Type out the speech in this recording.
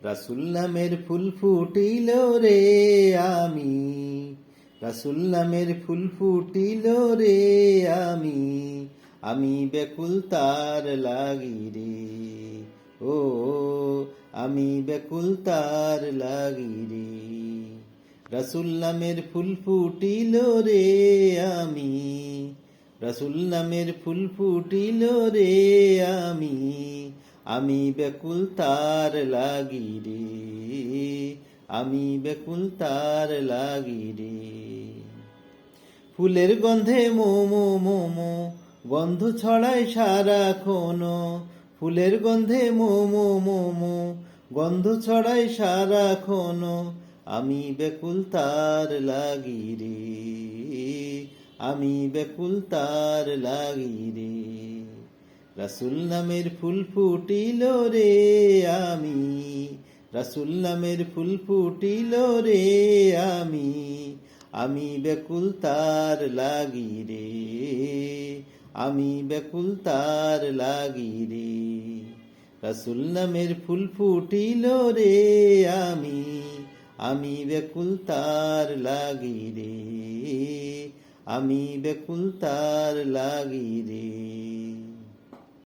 রাসূল নামের ফুল ফুটিল রে আমি, রাসূল নামের ফুল ফুটিল রে আমি, আমি ব্যাকুল তার লাগি রে। ও আমি ব্যাকুল তার লাগি রে। রাসূল নামের ফুল ফুটিল রে আমি, রাসূল নামের ফুল ফুটিল রে আমি, আমি ব্যাকুল তার লাগি রে। আমি ব্যাকুল তার লাগি রে। ফুলের গন্ধে মোমো মোমো গন্ধ ছড়ায় সারাক্ষণ, ফুলের গন্ধে মোমো মোমো গন্ধ ছড়ায় সারাক্ষণ, আমি ব্যাকুল তার লাগি রে। আমি ব্যাকুল তার লাগি রে। রাসূল নামের ফুল ফুটিল রে আমি, রাসূল নামের ফুল ফুটিল রে আমি, আমি ব্যাকুল তার লাগি রে। আমি ব্যাকুল তার লাগি রে। রাসূল নামের ফুল ফুটিল রে আমি, আমি ব্যাকুল তার লাগি রে। আমি ব্যাকুল তার লাগি রে।